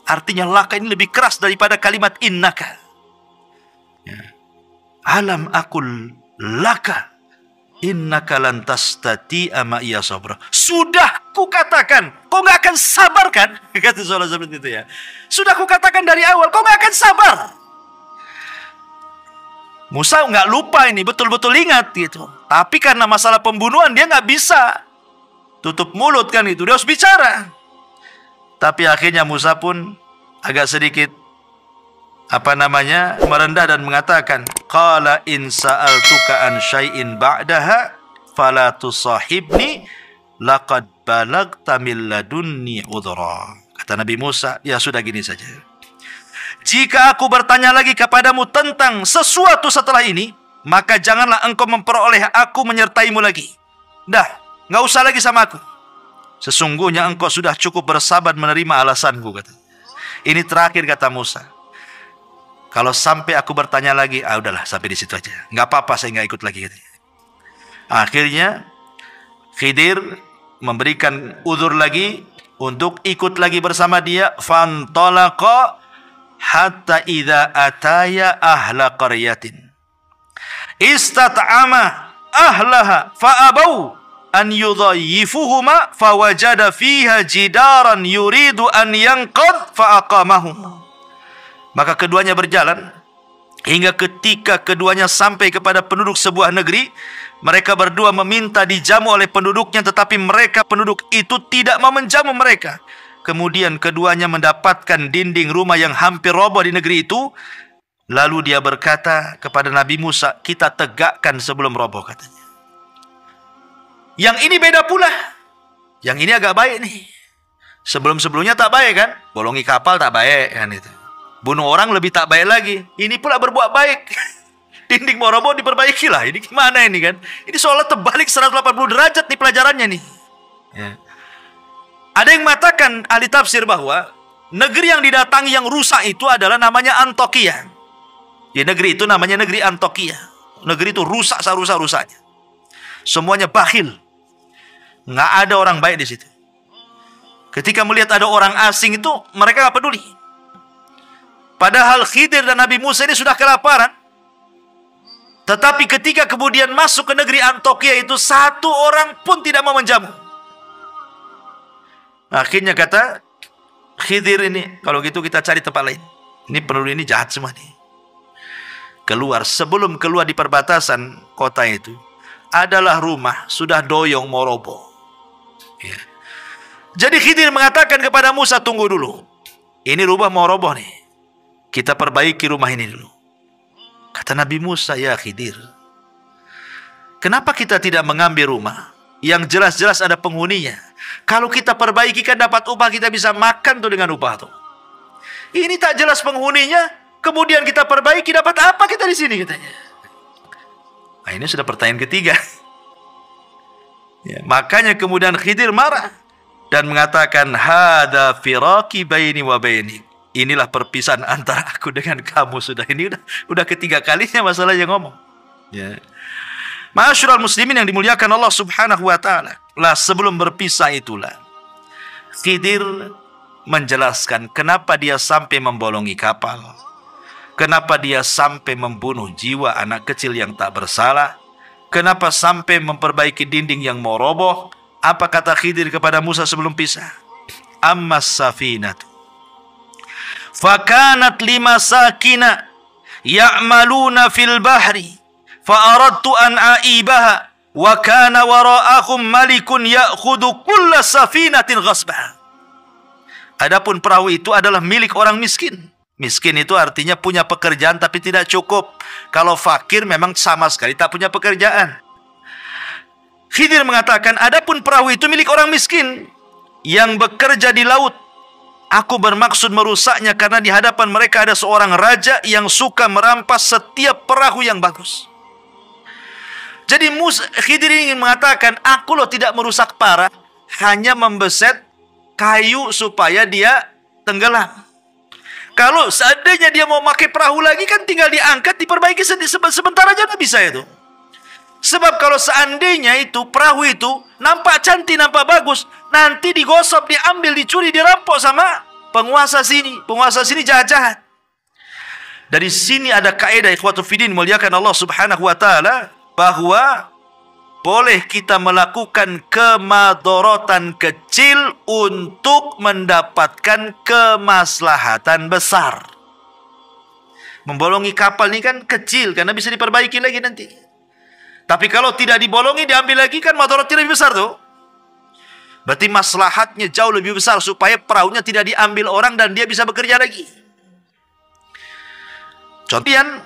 artinya laka ini lebih keras daripada kalimat innaka. Alam aqul laka innaka lan tastati'a ma'iya sabra. Sudah kukatakan, kau nggak akan sabar kan? Kata soal seperti itu ya. Sudah kukatakan dari awal, kau nggak akan sabar. Musa nggak lupa ini, betul-betul ingat gitu. Tapi karena masalah pembunuhan dia nggak bisa tutup mulut kan itu, dia harus bicara. Tapi akhirnya Musa pun agak sedikit merendah dan mengatakan, qala in sa'altuka an syai'in ba'daha fala tusahibni laqad balagta min ladunni udhra. Kata Nabi Musa, ya sudah gini saja. Jika aku bertanya lagi kepadamu tentang sesuatu setelah ini, maka janganlah engkau memperoleh aku menyertaimu lagi. Dah, nggak usah lagi sama aku. Sesungguhnya engkau sudah cukup bersabar menerima alasanku, kata. Ini terakhir kata Musa. Kalau sampai aku bertanya lagi, udahlah sampai di situ aja. Nggak apa-apa, saya nggak ikut lagi. Akhirnya Khidir memberikan udzur lagi untuk ikut lagi bersama dia. Fantalaqa hatta idza ataya ahla qaryatin istat'ama ahlaha fa'abau an yudhayyifuhuma fawajada fiha jidaran yuridu an yanqad fa'aqamahu. Maka keduanya berjalan hingga ketika keduanya sampai kepada penduduk sebuah negeri. Mereka berdua meminta dijamu oleh penduduknya, tetapi penduduk itu tidak mau menjamu mereka. Kemudian keduanya mendapatkan dinding rumah yang hampir roboh di negeri itu. Lalu dia berkata kepada Nabi Musa, kita tegakkan sebelum roboh, katanya. Yang ini beda pula. Yang ini agak baik nih. Sebelum-sebelumnya tak baik kan? Bolongi kapal tak baik kan itu. Bunuh orang lebih tak baik lagi. Ini pula berbuat baik. Dinding mau roboh diperbaiki lah. Ini gimana ini kan? Ini seolah terbalik 180 derajat nih pelajarannya nih. Ya. Ada yang mengatakan ahli tafsir bahwa negeri yang didatangi yang rusak itu adalah namanya Antokia. Di negeri itu namanya negeri Antokia. Negeri itu rusak serusak-rusaknya. Semuanya bakhil. Nggak ada orang baik di situ. Ketika melihat ada orang asing itu, mereka nggak peduli. Padahal Khidir dan Nabi Musa ini sudah kelaparan. Tetapi ketika kemudian masuk ke negeri Antokia itu, satu orang pun tidak mau menjamu. Akhirnya kata Khidir ini, kalau gitu kita cari tempat lain. Ini penduduk ini jahat semua nih. Keluar, sebelum keluar di perbatasan kota itu, adalah rumah sudah doyong mau roboh. Ya. Jadi Khidir mengatakan kepada Musa, tunggu dulu. Ini rumah mau roboh nih. Kita perbaiki rumah ini dulu. Kata Nabi Musa, ya Khidir, kenapa kita tidak mengambil rumah yang jelas-jelas ada penghuninya? Kalau kita perbaiki kan dapat upah, kita bisa makan tuh dengan upah tuh. Ini tak jelas penghuninya, kemudian kita perbaiki, dapat apa kita di sini katanya? Nah, ini sudah pertanyaan ketiga. Ya, makanya kemudian Khidir marah dan mengatakan, hada firaqi baini wa bainik. Inilah perpisahan antara aku dengan kamu. Sudah ini udah ketiga kalinya masalahnya ngomong. Ya. Ma'asyiral muslimin yang dimuliakan Allah Subhanahu wa taala. Lah sebelum berpisah itulah Khidir menjelaskan kenapa dia sampai membolongi kapal. Kenapa dia sampai membunuh jiwa anak kecil yang tak bersalah. Kenapa sampai memperbaiki dinding yang mau roboh. Apa kata Khidir kepada Musa sebelum pisah? Ammas safinatu fakanat limasakina ya'maluna fil bahri fa'aradtu an aibaha wa kana wara'ahum malikun ya'khudhu kulla safinatin ghasbah. Adapun perahu itu adalah milik orang miskin. Miskin itu artinya punya pekerjaan tapi tidak cukup. Kalau fakir memang sama sekali tak punya pekerjaan. Khidir mengatakan, adapun perahu itu milik orang miskin yang bekerja di laut. Aku bermaksud merusaknya karena di hadapan mereka ada seorang raja yang suka merampas setiap perahu yang bagus. Jadi Khidir ingin mengatakan, aku loh tidak merusak parah, hanya membeset kayu supaya dia tenggelam. Kalau seandainya dia mau pakai perahu lagi kan tinggal diangkat, diperbaiki sebentar aja udah bisa itu. Sebab kalau seandainya itu perahu itu nampak cantik, nampak bagus, nanti digosok, diambil, dicuri, dirampok sama penguasa sini. Penguasa sini jahat-jahat. Dari sini ada kaidah ikhwatu fiddin muliakan Allah Subhanahu wa taala, bahwa boleh kita melakukan kemadharatan kecil untuk mendapatkan kemaslahatan besar. Membolongi kapal ini kan kecil karena bisa diperbaiki lagi nanti. Tapi kalau tidak dibolongi, diambil lagi kan madharatnya lebih besar tuh. Berarti maslahatnya jauh lebih besar supaya perahunya tidak diambil orang dan dia bisa bekerja lagi. Contohnya,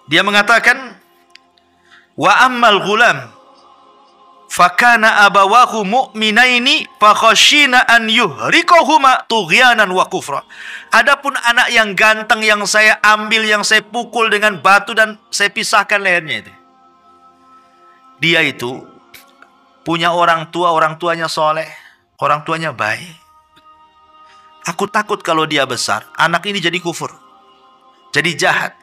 dia mengatakan, wa ammal ghulam fakana abawahu mu'minaini fakhashina an yuhriqahuma tughyanan wa kufra. Adapun anak yang ganteng yang saya ambil, yang saya pukul dengan batu dan saya pisahkan lehernya itu, dia itu punya orang tua, orang tuanya soleh, orang tuanya baik. Aku takut kalau dia besar, anak ini jadi kufur, jadi jahat,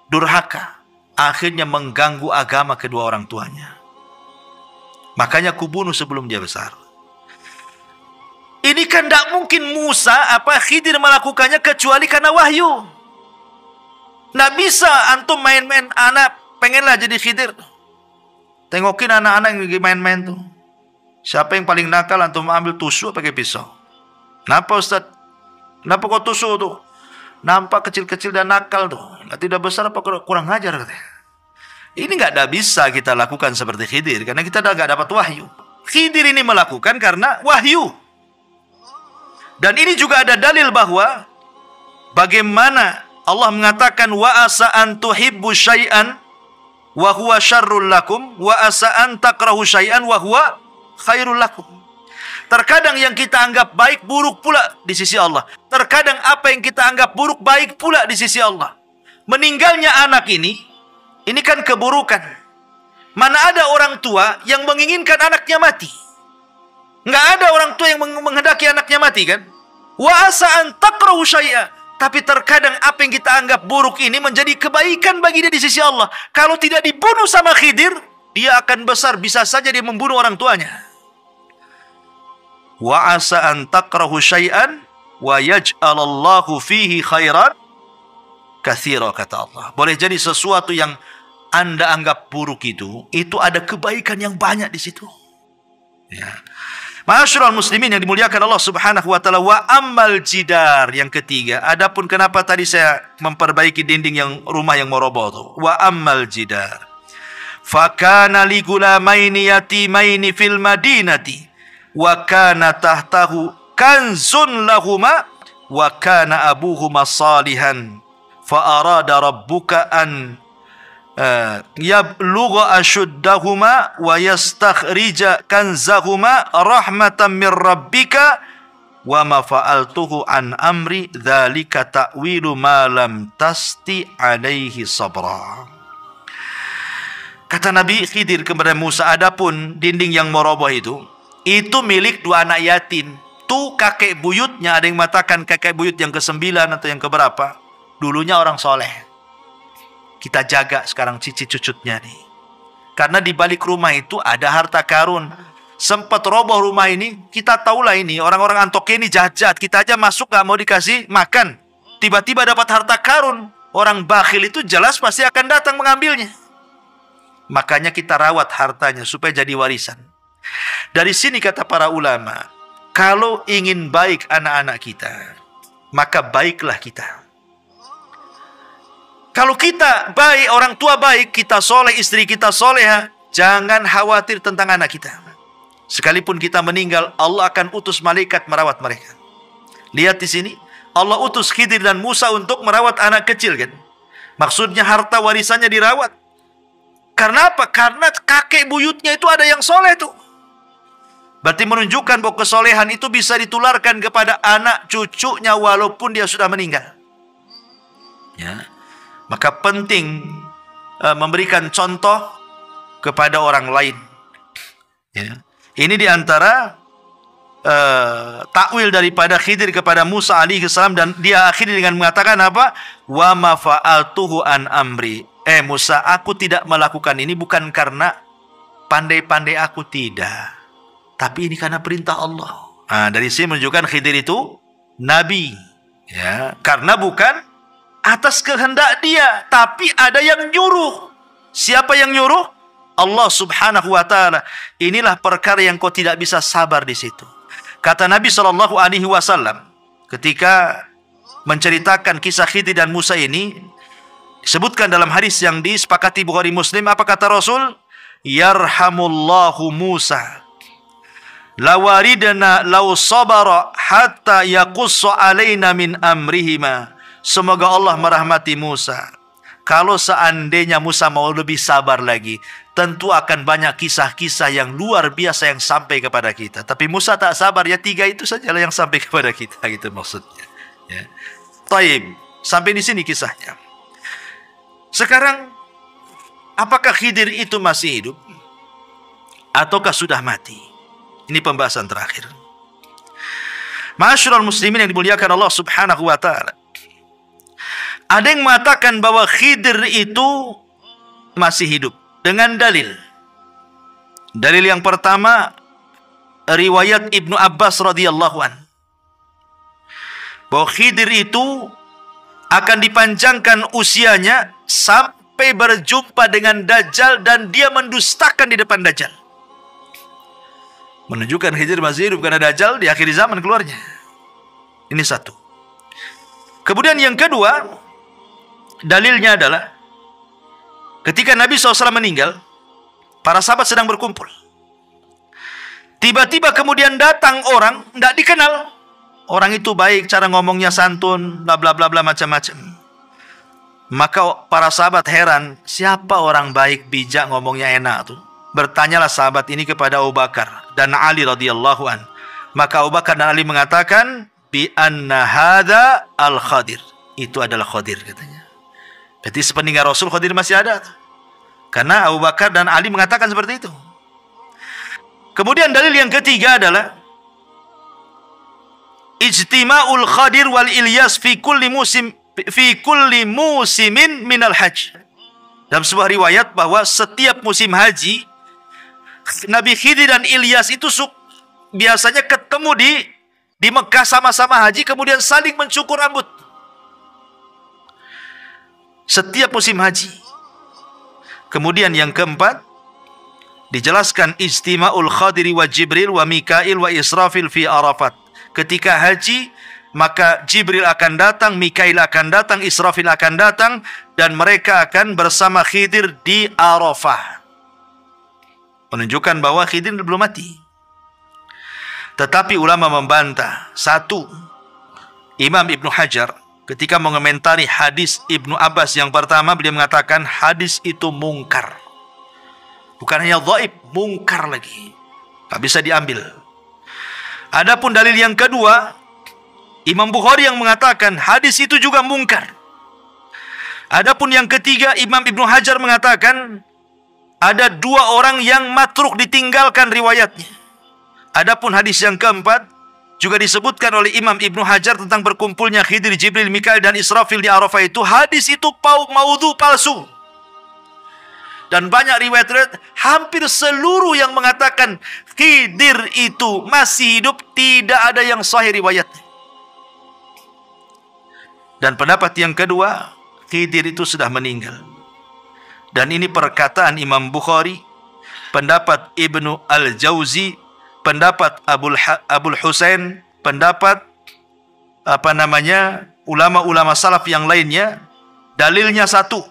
durhaka, akhirnya mengganggu agama kedua orang tuanya. Makanya kubunuh sebelum dia besar. Ini kan tidak mungkin Khidir melakukannya kecuali karena wahyu. Tidak bisa antum main-main anak, pengenlah jadi Khidir. Tengokin anak-anak yang lagi main-main tuh. Siapa yang paling nakal, antum ambil tusuk pakai pisau. Kenapa Ustaz? Kenapa kau tusuk tuh? Nampak kecil-kecil dan nakal tuh. Tidak besar apa kurang ajar katanya. Ini nggak bisa kita lakukan seperti Khidir karena kita nggak dapat wahyu. Khidir ini melakukan karena wahyu. Dan ini juga ada dalil bahwa bagaimana Allah mengatakan wa asa an tuhibbu syai'an wa huwa syarrul lakum wa asa an takrahu syai'an wa huwa khairul lakum. Terkadang yang kita anggap baik buruk pula di sisi Allah. Terkadang apa yang kita anggap buruk baik pula di sisi Allah. Meninggalnya anak ini kan keburukan. Mana ada orang tua yang menginginkan anaknya mati? Nggak ada orang tua yang menghendaki anaknya mati kan? Wa asa an takrahu syai'a. Tapi terkadang apa yang kita anggap buruk ini menjadi kebaikan bagi dia di sisi Allah. Kalau tidak dibunuh sama Khidir, dia akan besar. Bisa saja dia membunuh orang tuanya. Wa asa an takrahu syai'an wa yaj'alallahu fihi khairan katsira, kata Allah. Boleh jadi sesuatu yang Anda anggap buruk itu ada kebaikan yang banyak di situ. Ya. Ma'asyiral muslimin yang dimuliakan Allah Subhanahu wa taala, wa ammal jidar, yang ketiga. Adapun kenapa tadi saya memperbaiki dinding yang rumah yang mau roboh itu. Wa ammal jidar. Fa kana li gulamaini yatimaini fil madinati wa kana tahtahu kanzun lahuma wa kana abuhuma salihan fa arada rabbuka an yablugha ashuddahuma wa yastakhrija kanzahuma rahmatan min rabbika wa ma fa'altuhu an amri dzalika ta'wilu ma lam tasti alaihi sabra. Kata Nabi Khidir kepada Musa, adapun dinding yang meroboh itu milik dua anak yatim. Tuh kakek buyutnya, ada yang mengatakan kakek buyut yang ke-9 atau yang keberapa, dulunya orang soleh. Kita jaga sekarang cici cucutnya nih. Karena di balik rumah itu ada harta karun. Sempat roboh rumah ini, kita tahulah ini orang-orang Antoke ini jahat-jahat. Kita aja masuk gak mau dikasih makan. Tiba-tiba dapat harta karun. Orang bakhil itu jelas pasti akan datang mengambilnya. Makanya kita rawat hartanya supaya jadi warisan. Dari sini kata para ulama, kalau ingin baik anak-anak kita, maka baiklah kita. Kalau kita baik, orang tua baik, kita soleh, istri kita soleha, jangan khawatir tentang anak kita. Sekalipun kita meninggal, Allah akan utus malaikat merawat mereka. Lihat di sini, Allah utus Khidir dan Musa untuk merawat anak kecil, kan? Maksudnya harta warisannya dirawat. Karena apa? Karena kakek buyutnya itu ada yang soleh tuh. Berarti menunjukkan bahwa kesolehan itu bisa ditularkan kepada anak cucunya walaupun dia sudah meninggal. Ya. Maka penting memberikan contoh kepada orang lain. Ya. Ini diantara takwil daripada Khidir kepada Musa alaihi salam, dan dia akhiri dengan mengatakan apa? Wa ma fa'altuhu an amri. Musa, aku tidak melakukan ini bukan karena pandai-pandai aku, tidak. Tapi ini karena perintah Allah. Nah, dari sini menunjukkan Khidir itu nabi. Ya, karena bukan atas kehendak dia, tapi ada yang nyuruh. Siapa yang nyuruh? Allah Subhanahu wa taala. Inilah perkara yang kau tidak bisa sabar di situ. Kata Nabi sallallahu alaihi wasallam ketika menceritakan kisah Khidir dan Musa ini, disebutkan dalam hadis yang disepakati Bukhari Muslim, apa kata Rasul? Yarhamullahu Musa. Lawaridna law sabara hatta yaqussu alaina min amrihima. Semoga Allah merahmati Musa. Kalau seandainya Musa mau lebih sabar lagi, tentu akan banyak kisah-kisah yang luar biasa yang sampai kepada kita. Tapi Musa tak sabar, ya 3 itu sajalah yang sampai kepada kita, gitu maksudnya. Ya. Taib, sampai di sini kisahnya. Sekarang, apakah Khidir itu masih hidup? Ataukah sudah mati? Ini pembahasan terakhir. Ma'asyiral muslimin yang dimuliakan Allah Subhanahu wa taala. Ada yang mengatakan bahwa Khidir itu masih hidup dengan dalil. Dalil yang pertama, riwayat Ibnu Abbas radhiyallahu an, bahwa Khidir itu akan dipanjangkan usianya sampai berjumpa dengan Dajjal dan dia mendustakan di depan Dajjal. Menunjukkan Khidir masih hidup karena Dajjal di akhir zaman keluarnya. Ini satu. Kemudian yang kedua, dalilnya adalah ketika Nabi SAW meninggal, para sahabat sedang berkumpul. Tiba-tiba kemudian datang orang tidak dikenal. Orang itu baik, cara ngomongnya santun, bla bla bla bla macam-macam. Maka para sahabat heran, siapa orang baik, bijak, ngomongnya enak tuh? Bertanyalah sahabat ini kepada Abu Bakar dan Ali radhiyallahu an. Maka Abu Bakar dan Ali mengatakan, bi anna hadza al-Khadir. Itu adalah Khadir, katanya. Jadi sepeninggal Rasul Khadir masih ada. Karena Abu Bakar dan Ali mengatakan seperti itu. Kemudian dalil yang ketiga adalah ijtima'ul Khadir wal Ilyas fi kulli musimin minal hajj. Dalam sebuah riwayat bahwa setiap musim haji, Nabi Khidir dan Ilyas itu biasanya ketemu di Mekah sama-sama haji, kemudian saling mencukur rambut. Setiap musim haji. Kemudian yang keempat, dijelaskan ijtima'ul Khadiri wa Jibril wa Mikail wa Israfil fi Arafat. Ketika haji, maka Jibril akan datang, Mikail akan datang, Israfil akan datang, dan mereka akan bersama Khidir di Arafah. Menunjukkan bahwa Khidir belum mati. Tetapi ulama membantah. Satu, Imam Ibnu Hajar ketika mengomentari hadis Ibnu Abbas yang pertama, beliau mengatakan hadis itu mungkar. Bukan hanya dhaif, mungkar lagi. Tak bisa diambil. Adapun dalil yang kedua, Imam Bukhari yang mengatakan hadis itu juga mungkar. Adapun yang ketiga, Imam Ibnu Hajar mengatakan ada dua orang yang matruk, ditinggalkan riwayatnya. Adapun hadis yang keempat juga disebutkan oleh Imam Ibnu Hajar tentang berkumpulnya Khidir, Jibril, Mikail dan Israfil di Arafah itu. Hadis itu maudhu, palsu. Dan banyak riwayat-riwayat, hampir seluruh yang mengatakan Khidir itu masih hidup, tidak ada yang sahih riwayatnya. Dan pendapat yang kedua, Khidir itu sudah meninggal. Dan ini perkataan Imam Bukhari, pendapat Ibnu Al-Jauzi, pendapat Abul Husain, pendapat ulama-ulama salaf yang lainnya. Dalilnya satu,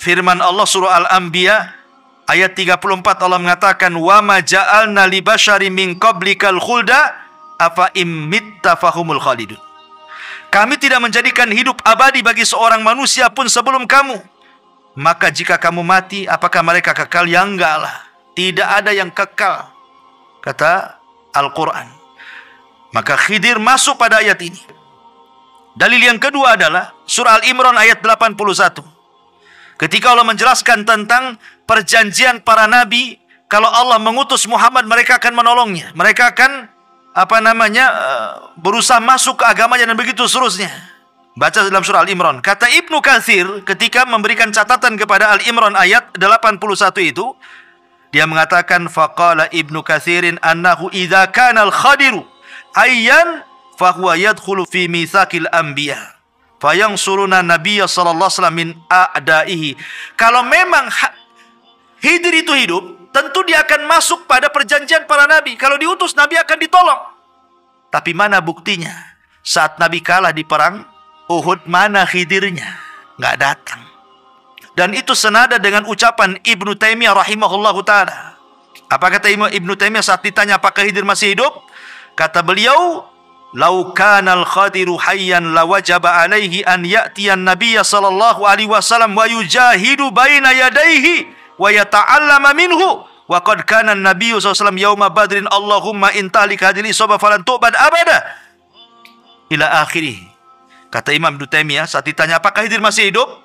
firman Allah surah Al-Anbiya ayat 34, Allah mengatakan wa ma ja'alna li basyari min qablikal khulda afa immitta fahumul khalidun. Kami tidak menjadikan hidup abadi bagi seorang manusia pun sebelum kamu. Maka jika kamu mati, apakah mereka kekal? Ya enggak lah. Tidak ada yang kekal, kata Al-Quran. Maka Khidir masuk pada ayat ini. Dalil yang kedua adalah surah Al-Imran ayat 81. Ketika Allah menjelaskan tentang perjanjian para nabi, kalau Allah mengutus Muhammad, mereka akan menolongnya. Mereka akan berusaha masuk ke agamanya dan begitu seterusnya. Baca dalam surah Al-Imran. Kata Ibnu Katsir ketika memberikan catatan kepada Al-Imran ayat 81 itu, dia mengatakan faqala Ibnu Katsirin annahu idza kana al-khadiru ayyan fa huwa yadkhulu fi mitsaqil anbiya fayansuruna nabiyya sallallahu alaihi wasallam min a'daihi. Kalau memang Khidir itu hidup, tentu dia akan masuk pada perjanjian para nabi. Kalau diutus, nabi akan ditolong. Tapi mana buktinya? Saat nabi kalah di perang Uhud, mana Khidirnya? Nggak datang. Dan itu senada dengan ucapan Ibnu Taimiyah rahimahullahu ta'ala. Apa kata Ibnu Taimiyah saat ditanya apakah Khidir masih hidup? Kata beliau, "Lau kana al-Khadiru hayyan lawajaba alaihi an ya'tiyan nabiyya sallallahu alaihi wasallam wa yujahidu baina yadayhi wa yata'allama minhu. Wa qad kana an-nabiyyu sallallahu alaihi wasallam yauma badrin Allahumma intalik hadhihi isabah falan tu'bad abada." Ila akhirih. Kata Imam Ibnu Taimiyah saat ditanya apakah Khidir masih hidup?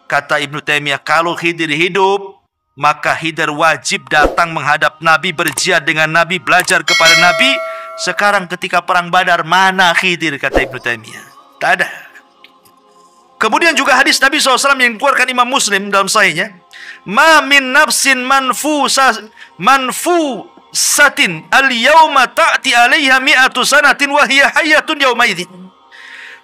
Kata Ibnu Taimiyah, kalau Khidir hidup, maka Khidir wajib datang menghadap Nabi, berjihad dengan Nabi, belajar kepada Nabi. Sekarang ketika perang Badar, mana Khidir? Kata Ibnu Taimiyah, tak ada. Kemudian juga hadis Nabi SAW yang dikeluarkan Imam Muslim dalam sahihnya, ma min nafsin manfusatin al-yawma ta'ti alaiha mi'atu sanatin wa hiya hayyatun yawma idzin.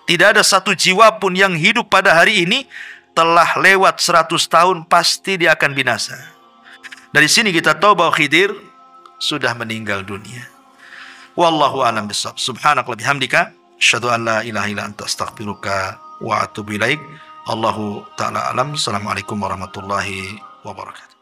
Tidak ada satu jiwa pun yang hidup pada hari ini, telah lewat 100 tahun, pasti dia akan binasa. Dari sini kita tahu bahwa Khidir sudah meninggal dunia. Wallahu a'lam bishawab. Subhanaka wa bihamdika asyhadu an la ilaha illa anta astaghfiruka wa atubu ilaik. Allahu ta'ala alam. Assalamualaikum warahmatullahi wabarakatuh.